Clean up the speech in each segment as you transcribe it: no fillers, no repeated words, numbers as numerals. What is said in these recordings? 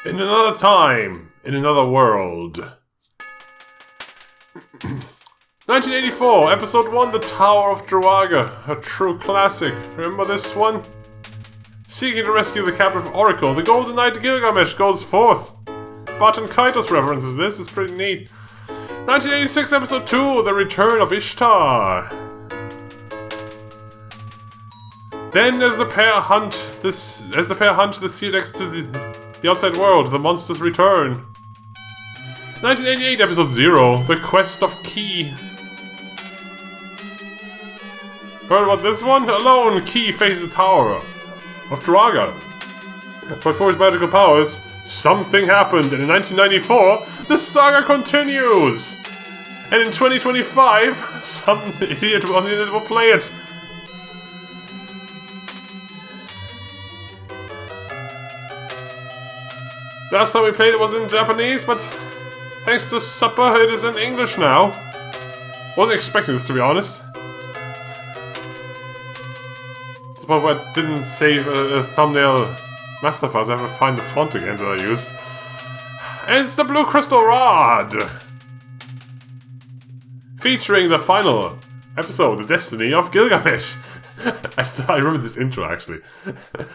In another time, in another world. 1984, Episode 1, The Tower of Druaga. A true classic. Remember this one? Seeking to rescue the captive Oracle, the Golden Knight Gilgamesh goes forth. Barton Kaitos references this, it's pretty neat. 1986, Episode 2, The Return of Ishtar. Then, as the pair hunt the sea next to the outside world, the monsters return. 1988, Episode 0, The Quest of Ki. Heard about this one? Alone, Ki faces the Tower of Druaga. But for his magical powers, something happened, and in 1994, the saga continues! And in 2025, some idiot on the internet will play it. Last time we played it was in Japanese, but thanks to Supper, it is in English now. Wasn't expecting this, to be honest. But I didn't save a thumbnail master file, so I have to find the font again that I used. And it's the Blue Crystal Rod! Featuring the final episode, The Destiny of Gilgamesh. I remember this intro, actually.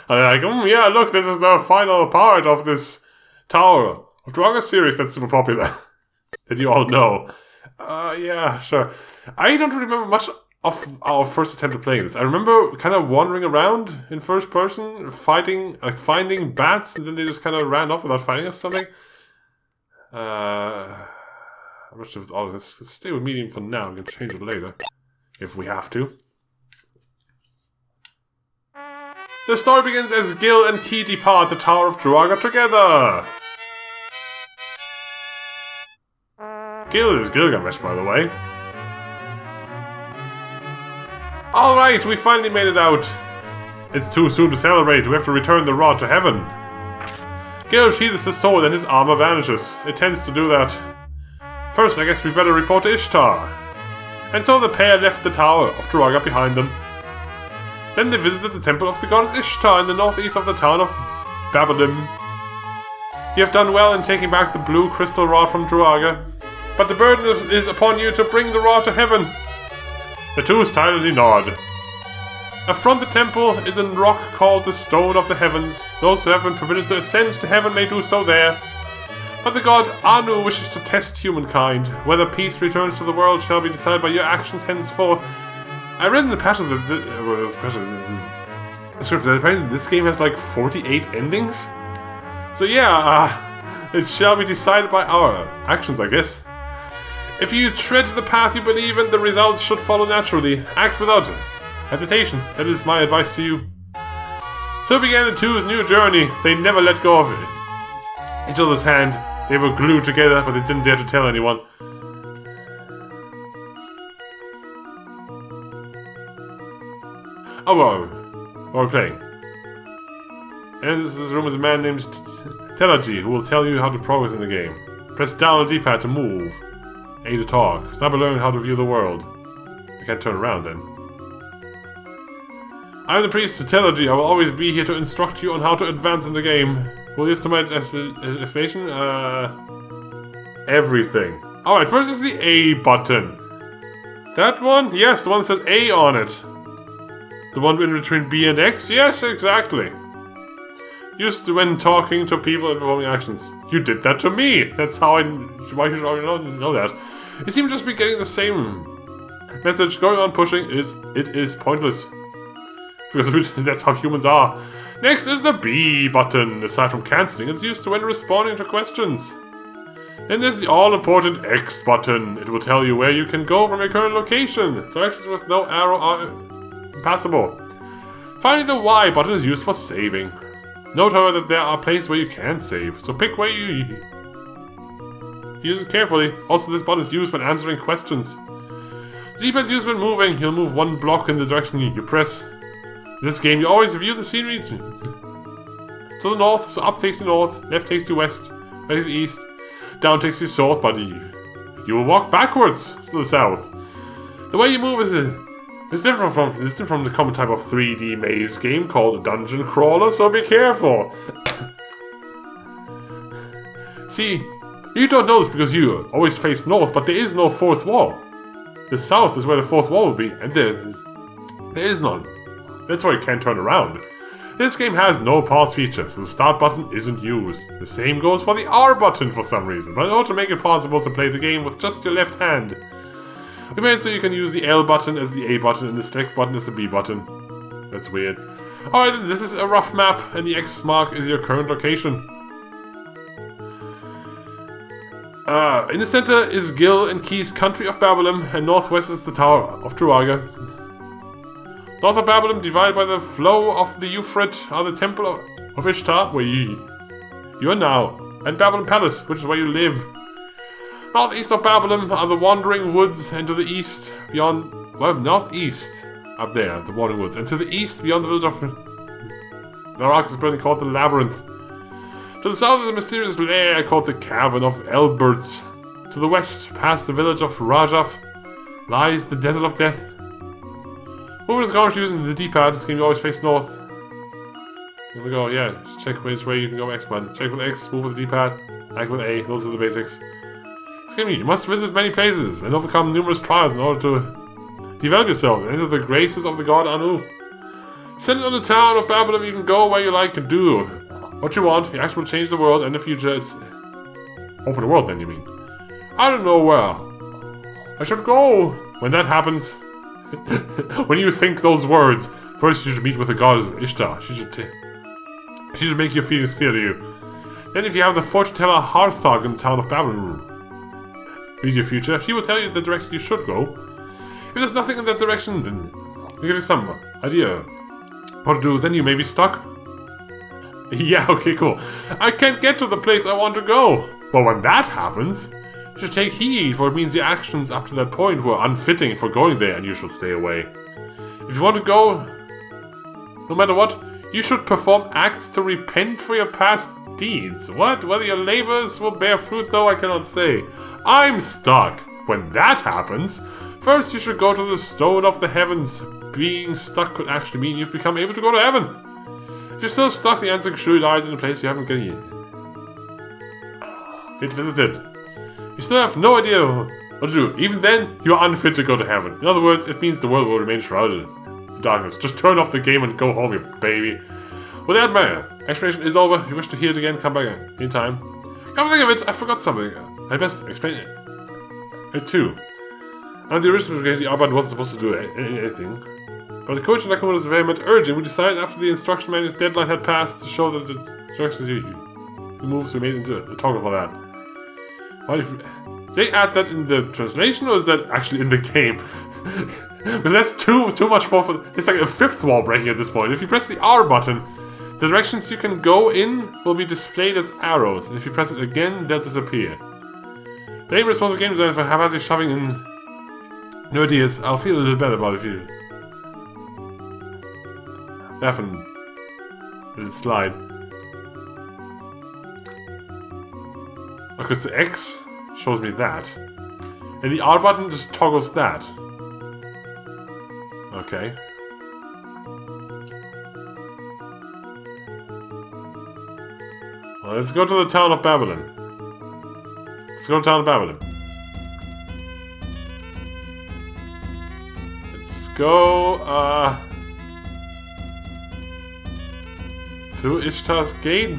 I'm like, yeah, look, this is the final part of this Tower of Druaga series that's super popular. That you all know. Yeah, sure. I don't remember much of our first attempt at playing this. I remember kind of wandering around in first person, finding bats, and then they just kind of ran off without fighting us or something. I'm not sure if it's all this. Let's stay with medium for now. We can change it later if we have to. The story begins as Gil and Ki depart the Tower of Druaga together. Gil is Gilgamesh, by the way. Alright, we finally made it out. It's too soon to celebrate. We have to return the rod to heaven. Gil sheathes his sword and his armor vanishes. It tends to do that. First, I guess we better report to Ishtar. And so the pair left the Tower of Druaga behind them. Then they visited the temple of the goddess Ishtar in the northeast of the town of Babylon. You have done well in taking back the blue crystal rod from Druaga, but the burden is upon you to bring the rod to heaven. The two silently nod. Affront the temple is a rock called the Stone of the Heavens. Those who have been permitted to ascend to heaven may do so there. But the god Anu wishes to test humankind. Whether peace returns to the world shall be decided by your actions henceforth. I read in the passage that apparently this game has like 48 endings. So yeah, it shall be decided by our actions, I guess. If you tread the path you believe in, the results should follow naturally. Act without hesitation. That is my advice to you. So began the two's new journey. They never let go of each other's hand. They were glued together, but they didn't dare to tell anyone. Oh, well, what are we playing? And this room is a man named Telaji, who will tell you how to progress in the game. Press down on the D-pad to move. A to talk. Stop and learn how to view the world. I can't turn around then. I'm the priest Telaji. I will always be here to instruct you on how to advance in the game. Will you use my explanation? Everything. Alright, first is the A button. That one? Yes, the one that says A on it. The one in between B and X? Yes, exactly. Used to when talking to people and performing actions. You did that to me! That's how why you should already know that. You seem to just be getting the same message. Going on pushing it is pointless. Because that's how humans are. Next is the B button. Aside from cancelling, it's used to when responding to questions. Then there's the all-important X button. It will tell you where you can go from your current location. Directions with no arrow are impassable. Finally, the Y button is used for saving. Note, however, that there are places where you can save, so pick where you use it carefully. Also, this button is used when answering questions. The D-pad is used when moving. You'll move one block in the direction you press. In this game, you always view the scenery to the north, so up takes you north, left takes you west, right takes you east, down takes you south, but you will walk backwards to the south. The way you move is different from the common type of 3D maze game called a dungeon crawler, so be careful. See, you don't know this because you always face north, but there is no fourth wall. The south is where the fourth wall will be, and there is none. That's why you can't turn around. This game has no pause feature, so the start button isn't used. The same goes for the R button for some reason, but in order to make it possible to play the game with just your left hand, we made it so you can use the L button as the A button and the select button as the B button. That's weird. Alright, this is a rough map, and the X mark is your current location. In the center is Gil and Key's country of Babylon, and northwest is the Tower of Turaga. North of Babylon, divided by the flow of the Euphrates, are the Temple of Ishtar, where you are now, and Babylon Palace, which is where you live. Northeast of Babylon are the Wandering Woods, and to the east, beyond, well, northeast, up there, the Wandering Woods, and to the east, beyond the village of the rock is building called the Labyrinth. To the south is a mysterious lair called the Cavern of Elberts. To the west, past the village of Rajaf, lies the Desert of Death. Moving is gauge using the D-pad. This game you always face north. Here we go, yeah. Just check which way you can go X button. Check with X, move with the D-pad, act with A. Those are the basics. This game you must visit many places and overcome numerous trials in order to develop yourself and enter the graces of the god Anu. Centered on the town of Babylon, you can go where you like and do what you want. Your action will change the world, and the future is open the world. Then you mean? I don't know where I should go. When that happens, when you think those words, first you should meet with the goddess Ishtar. She should make your feelings clear to you. Then, if you have the fortune teller Harthog in the town of Babylon read your future, she will tell you the direction you should go. If there's nothing in that direction, then I'll give you some idea what to do. Then you may be stuck. Yeah, okay, cool. I can't get to the place I want to go. But when that happens, you should take heed, for it means your actions up to that point were unfitting for going there, and you should stay away. If you want to go, no matter what, you should perform acts to repent for your past deeds. What? Whether your labors will bear fruit, though, I cannot say. I'm stuck. When that happens, first you should go to the Stone of the Heavens. Being stuck could actually mean you've become able to go to heaven. If you're still stuck, the answer surely lies in a place you haven't yet visited. You still have no idea what to do. Even then, you are unfit to go to heaven. In other words, it means the world will remain shrouded in darkness. Just turn off the game and go home, you baby. With that, my explanation is over. If you wish to hear it again, come back anytime. Come to think of it, I forgot something. I best explain it too. And the original game, the R-button wasn't supposed to do anything. But the coach and Nakamoto was very much urgent. We decided after the instruction manual's deadline had passed to show that the instructions you moves were made into a toggle for that. What if they add that in the translation, or is that actually in the game? Because that's too much for. It's like a fifth wall breaking at this point. If you press the R button, the directions you can go in will be displayed as arrows, and if you press it again, they'll disappear. Blame responsible game designer for haphazardly shoving in new ideas. I'll feel a little better about it if you laugh and let it slide. Okay, so X shows me that. And the R button just toggles that. Okay. Well, let's go to the town of Babylon. Let's go to the town of Babylon. Let's go, through Ishtar's Gate.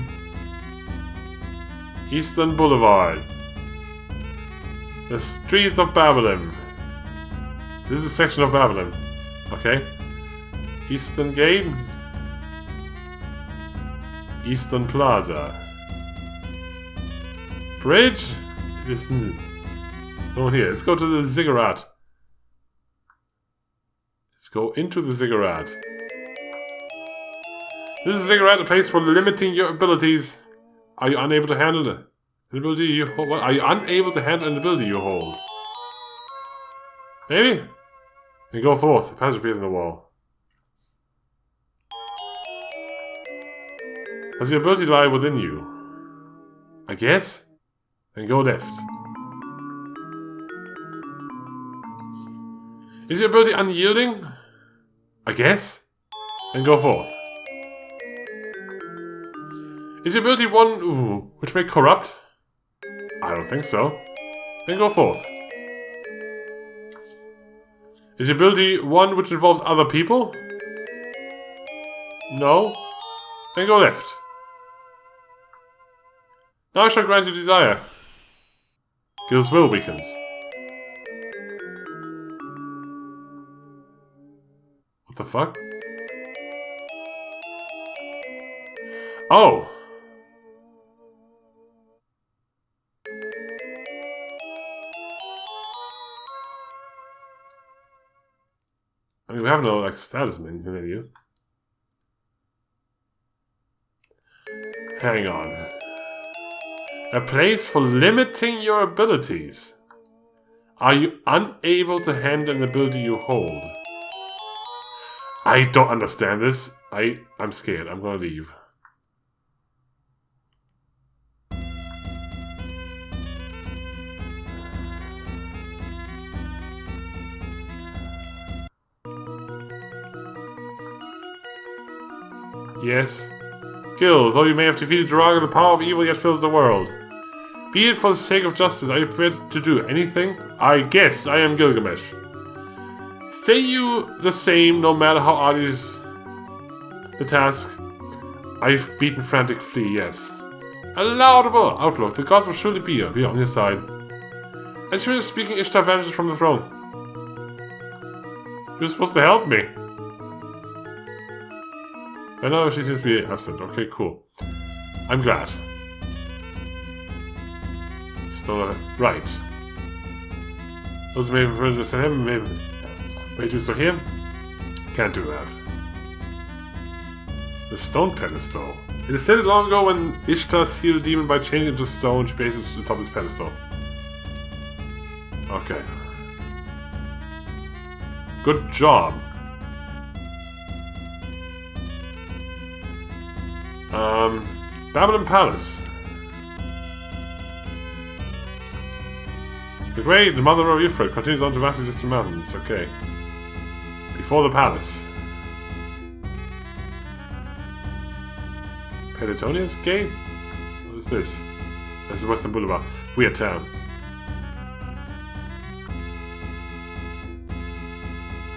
Eastern Boulevard. The streets of Babylon. This is a section of Babylon. Okay. Eastern Gate. Eastern Plaza. Bridge? Listen. No one here. Let's go to the ziggurat. Let's go into the ziggurat. This is a ziggurat, a place for limiting your abilities. Are you unable to handle an ability you hold? What? Are you unable to handle an ability you hold? Maybe? Then go forth. The passage appears in the wall. Does your ability lie within you? I guess? Then go left. Is your ability unyielding? I guess? Then go forth. Is your ability one which may corrupt? I don't think so. Then go forth. Is your ability one which involves other people? No. Then go left. Now I shall grant you desire. Gil's will weakens. What the fuck? Oh! I mean, we have no, like, status menu. Hang on. A place for limiting your abilities. Are you unable to handle an ability you hold? I don't understand this. I'm scared. I'm gonna leave. Yes. Gil, though you may have defeated Jiraga, the power of evil yet fills the world. Be it for the sake of justice, are you prepared to do anything? I guess I am Gilgamesh. Say you the same, no matter how odd is the task. I've beaten frantic flea, yes. A laudable outlook, the gods will surely be on your side. As you were speaking, Ishtar vanishes from the throne. You're supposed to help me. I know she seems to be absent. Okay, cool. I'm glad. Still right. Those may have heard this him, maybe. Wait, do so here? Can't do that. The stone pedestal. It is stated long ago when Ishtar sealed the demon by changing it to stone, she placed it to the top of his pedestal. Okay. Good job. Babylon Palace. The Great Mother of Euphrates continues on to vastly distant mountains. Okay. Before the palace. Peritonius Gate? What is this? This is Western Boulevard. Weird town.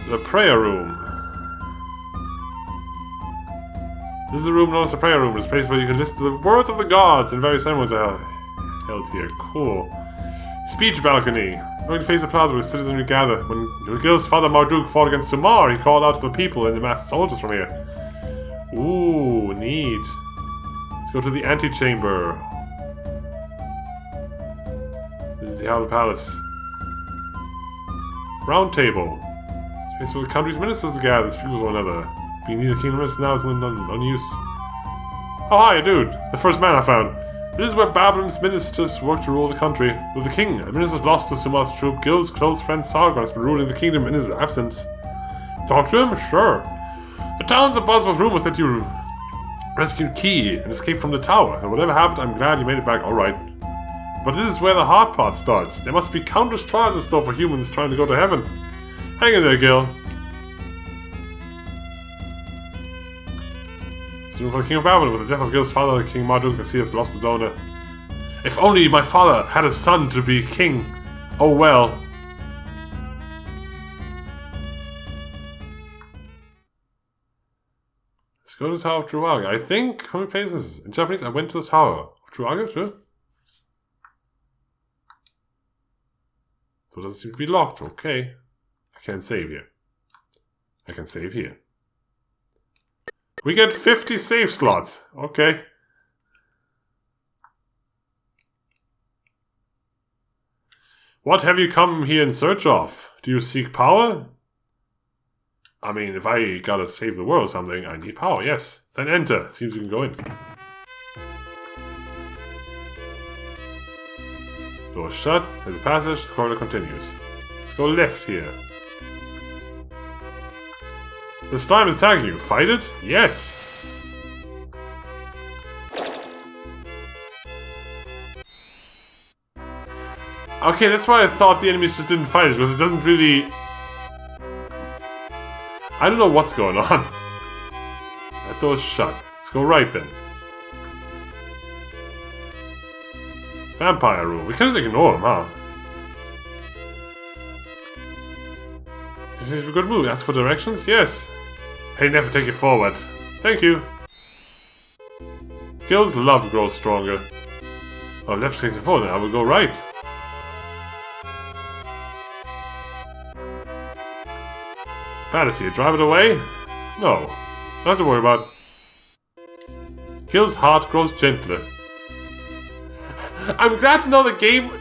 The prayer room. This is a room known as the prayer room. It's a place where you can listen to the words of the gods and various ceremonies are held here. Cool. Speech balcony. Going to face the plaza where citizens gather. When Gil's father Marduk fought against Sumar, he called out to the people and amassed soldiers from here. Ooh, neat. Let's go to the antechamber. This is the Hall of the Palace. Round table. Space for the country's ministers to gather. These people go another. Being neither kingdom minister now is on use. Oh, hi, dude. The first man I found. This is where Babylon's ministers work to rule the country. With the king, the ministers lost to Sumar's troop. Gil's close friend Sargon has been ruling the kingdom in his absence. Talk to him? Sure. The town's abuzz with rumors that you rescued Key and escaped from the tower. And whatever happened, I'm glad you made it back alright. But this is where the hard part starts. There must be countless trials in store for humans trying to go to heaven. Hang in there, Gil. Soon for the king of Babylon, with the death of Gil's father, King Marduk, as he has lost his owner. If only my father had a son to be king. Oh well. Let's go to the Tower of Druaga. I think, how many places? In Japanese, I went to the Tower of Druaga too. So it doesn't seem to be locked. Okay. I can't save here. I can save here. We get 50 save slots. Okay. What have you come here in search of? Do you seek power? I mean, if I gotta save the world or something, I need power, yes. Then enter. Seems we can go in. Door shut. There's a passage. The corridor continues. Let's go left here. The slime is attacking you. Fight it? Yes. Okay, that's why I thought the enemies just didn't fight us, because it doesn't really... I don't know what's going on. That door's shut. Let's go right then. Vampire room. We can just ignore him, huh? Seems to be a good move. Ask for directions? Yes. Hey, never take it forward. Thank you. Gil's love grows stronger. Oh, left takes it forward, then I will go right. Bad to see you. Drive it away? No. Nothing to worry about. Gil's heart grows gentler. I'm glad to know the game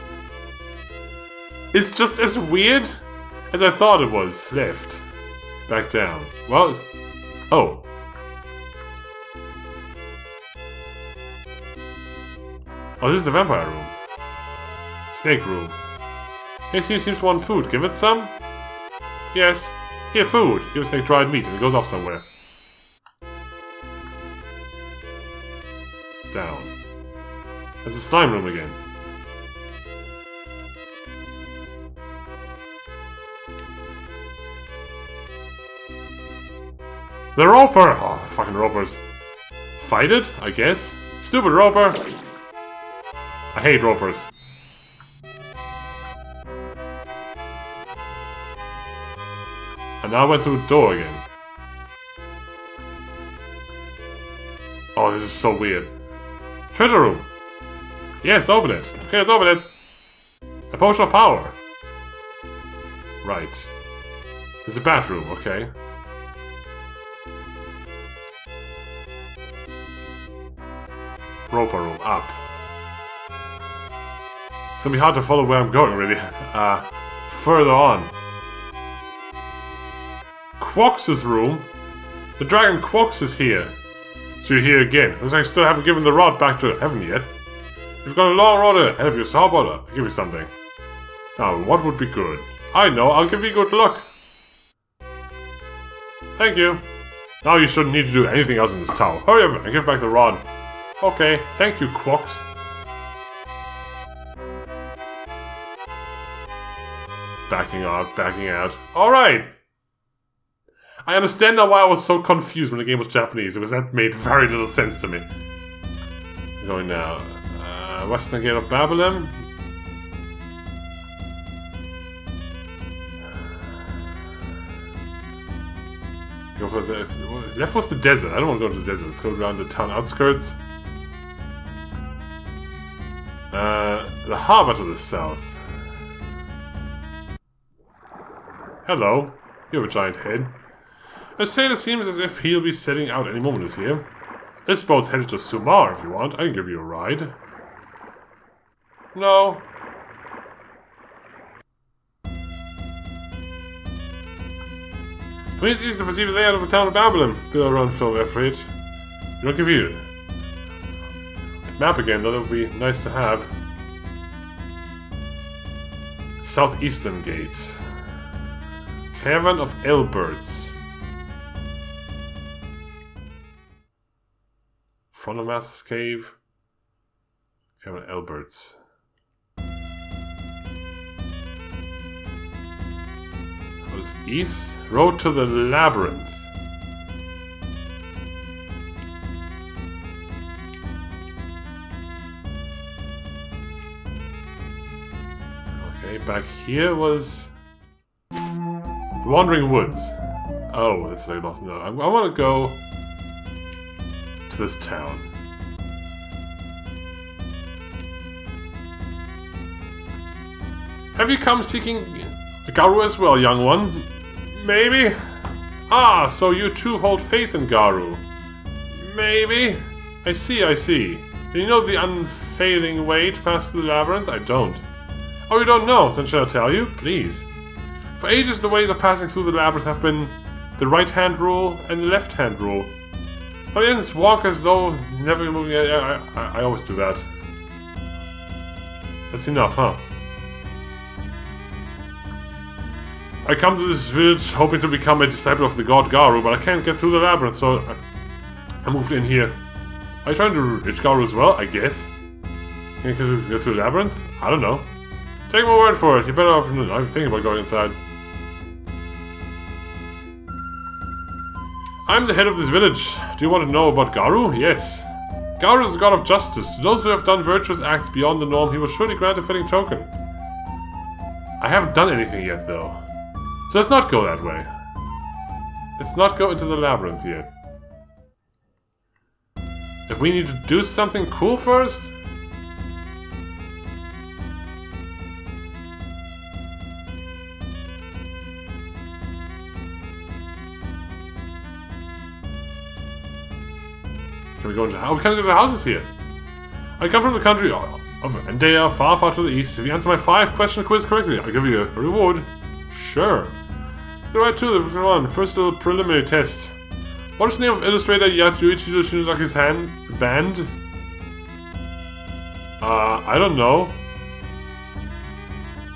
is just as weird as I thought it was. Left. Back down. Well, it's... Oh. Oh, this is the vampire room. Snake room. Hey, seems to want food. Give it some? Yes. Here, food. Give a snake dried meat and it goes off somewhere. Down. That's the slime room again. The roper! Oh, fucking ropers. Fight it, I guess. Stupid roper! I hate ropers. And now I went through the door again. Oh, this is so weird. Treasure room! Yes, open it. Okay, let's open it. A potion of power. Right. There's a bathroom, okay. Roper room, up. It's gonna be hard to follow where I'm going, really. Further on. Quox's room? The dragon Quox is here. So you're here again. Looks like I still haven't given the rod back to heaven yet. You've got a long road ahead of you, so how about I'll give you something? Now, what would be good? I know, I'll give you good luck. Thank you. Now you shouldn't need to do anything else in this tower. Hurry up and give back the rod. Okay, thank you, Quox. Backing out, backing out. Alright! I understand now why I was so confused when the game was Japanese, because that made very little sense to me. Going now. Western Gate of Babylon. Go for the... Left was the desert. I don't want to go to the desert. Let's go around the town outskirts. The harbor to the south. Hello. You have a giant head. A sailor seems as if he'll be setting out any moment here. This boat's headed to Sumar if you want. I can give you a ride. No. I mean, it's easy to perceive the layout of the town of Babylon. Bill around Phil Effridge. You don't give you a map again, though. That would be nice to have. Southeastern Gate. Cavern of Elberts. Front of Master's Cave. Cavern of Elberts. What is east? Road to the Labyrinth. Okay, back here was Wandering Woods. Oh, that's like lost. No, I want to go to this town. Have you come seeking Garu as well, young one? Maybe? Ah, so you too hold faith in Garu. Maybe? I see, I see. Do you know the unfailing way to pass through the labyrinth? I don't. Oh, you don't know? Then shall I tell you? Please. For ages the ways of passing through the labyrinth have been the right-hand rule and the left-hand rule. Audience walk as though never moving. I always do that. That's enough, huh? I come to this village hoping to become a disciple of the god Garu, but I can't get through the labyrinth, so I moved in here. Are you trying to reach Garu as well? I guess. Can you get through the labyrinth? I don't know. Take my word for it. You're better off than I'm thinking about going inside. I'm the head of this village. Do you want to know about Garu? Yes. Gaur is the god of justice. To those who have done virtuous acts beyond the norm, he will surely grant a fitting token. I haven't done anything yet, though. So let's not go that way. Let's not go into the labyrinth yet. If we need to do something cool first? Can we go into the house? We can't go to the houses here. I come from the country of Endea, far, far to the east. If you answer my 5-question quiz correctly, I'll give you a reward. Sure. Go right to the one. First little preliminary test. What is the name of illustrator Yasuichi Shinozaki's band? I don't know.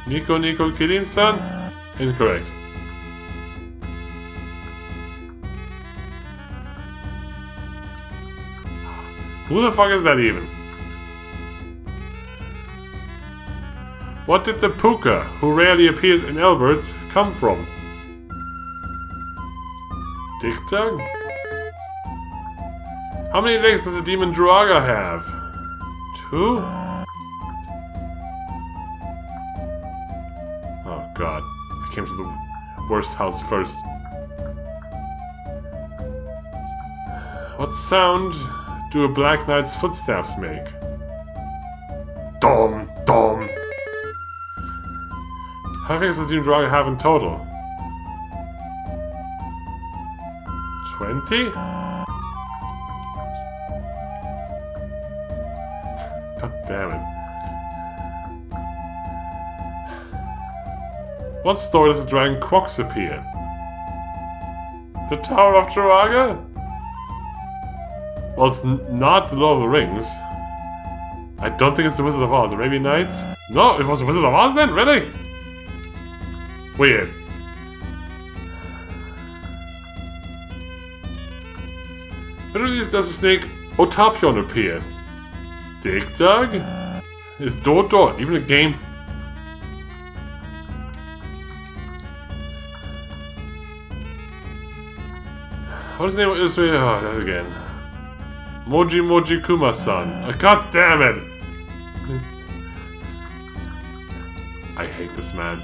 Nico Kirin-san? Incorrect. Who the fuck is that even? What did the puka, who rarely appears in Alberts, come from? Dick-Dug? How many legs does a demon Druaga have? 2? Oh god. I came to the worst house first. What sound do a Black Knight's footsteps make? Dom, dom. How many legs does a demon Druaga have in total? 20? God damn it. What story does the dragon Quox appear? The Tower of Druaga? Well, it's not the Lord of the Rings. I don't think it's the Wizard of Oz. Arabian Nights? No, it was the Wizard of Oz then? Really? Weird. Which of these does the snake Otapion appear? Dig-Dug? Is Dodo even a game? What is the name of illustrator? Oh, that again. Moji Kuma-san. God damn it! I hate this man.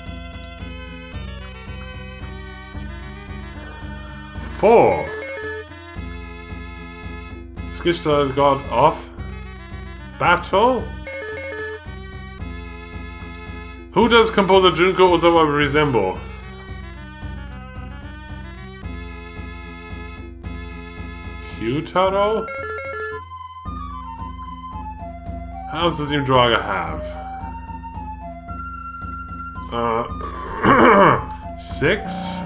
4. Skishta, the god of battle? Who does composer Junko Ozawa resemble? Kyutaro? How does the Demon Druaga have? 6?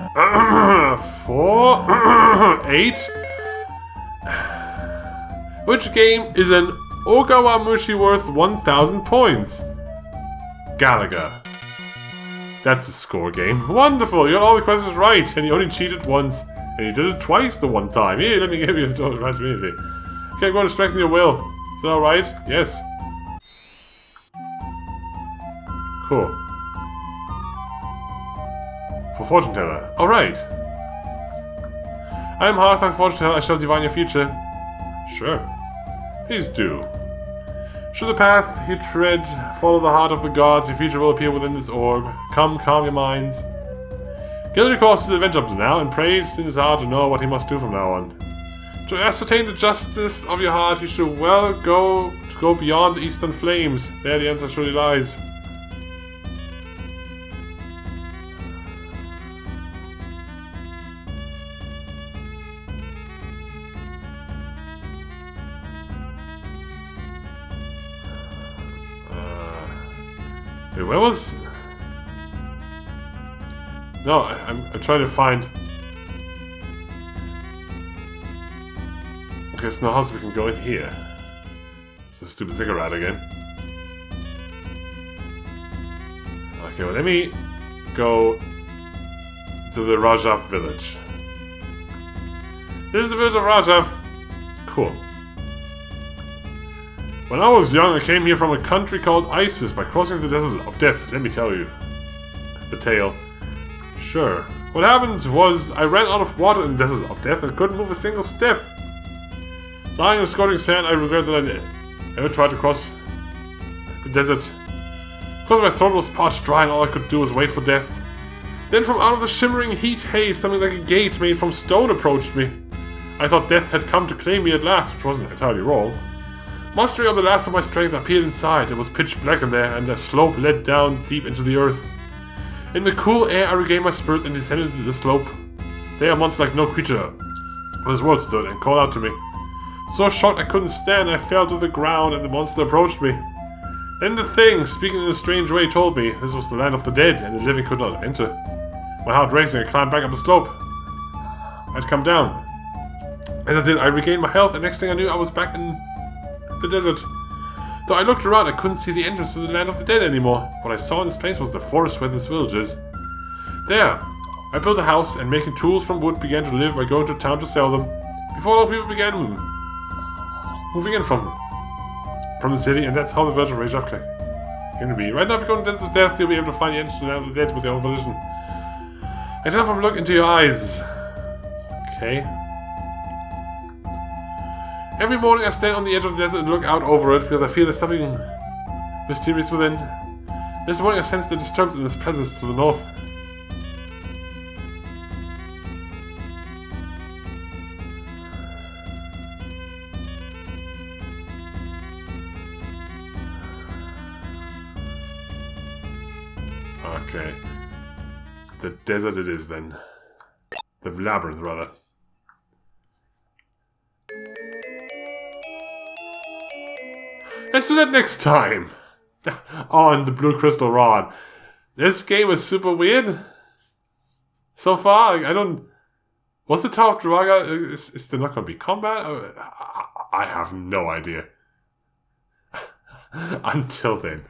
4? 8? Which game is an Ogawa Mushi worth 1,000 points? Galaga. That's a score game. Wonderful! You got all the questions right, and you only cheated once. And you did it twice the one time. Here, let me give you a total responsibility. Okay, I'm going to strengthen your will. Is that alright? Yes. Cool. For Fortune Teller. Alright. I am Hearthstone Fortune Teller. I shall divine your future. Sure. Please do. Should the path you tread follow the heart of the gods, your future will appear within this orb. Come, calm your minds. Gildery calls his adventure up to now, and prays in his heart to know what he must do from now on. To ascertain the justice of your heart, you should well go beyond the eastern flames. There the answer surely lies. Wait, where was... No, I'm trying to find... Okay, so no house we can go in here. It's a stupid ziggurat again. Okay, well let me go to the Rajav village. This is the village of Rajav. Cool. When I was young, I came here from a country called Isis by crossing the desert of death. Let me tell you. The tale. Sure. What happened was, I ran out of water in the desert of death and couldn't move a single step. Lying in the scorching sand, I regret that I ever tried to cross the desert. Because my throat was parched dry and all I could do was wait for death. Then from out of the shimmering heat haze, something like a gate made from stone approached me. I thought death had come to claim me at last, which wasn't entirely wrong. Mustering up the last of my strength, I peered inside. It was pitch black in there, and a slope led down deep into the earth. In the cool air, I regained my spirits and descended the slope. There, a monster like no creature of this world stood and called out to me. So shocked I couldn't stand, I fell to the ground and the monster approached me. Then the thing, speaking in a strange way, told me this was the land of the dead and the living could not enter. My heart racing, I climbed back up the slope. I'd come down. As I did, I regained my health, and next thing I knew, I was back in the desert. Though I looked around, I couldn't see the entrance to the land of the dead anymore. What I saw in this place was the forest where this village is. There, I built a house, and making tools from wood began to live by going to town to sell them. Before all people began moving in from the city, and that's how the village of Rajaf came to be. Right now, if you go into the Desert of Death, you'll be able to find the entrance to the land of the dead with your own volition. I tell from look into your eyes. Okay. Every morning I stand on the edge of the desert and look out over it because I feel there's something mysterious within. This morning I sense the disturbance in its presence to the north. Okay. The desert it is then. The labyrinth, rather. Let's do that next time! On the Blue Crystal Rod. This game is super weird. So far, I don't... What's the Tower of Draga? Is there not going to be combat? I have no idea. Until then.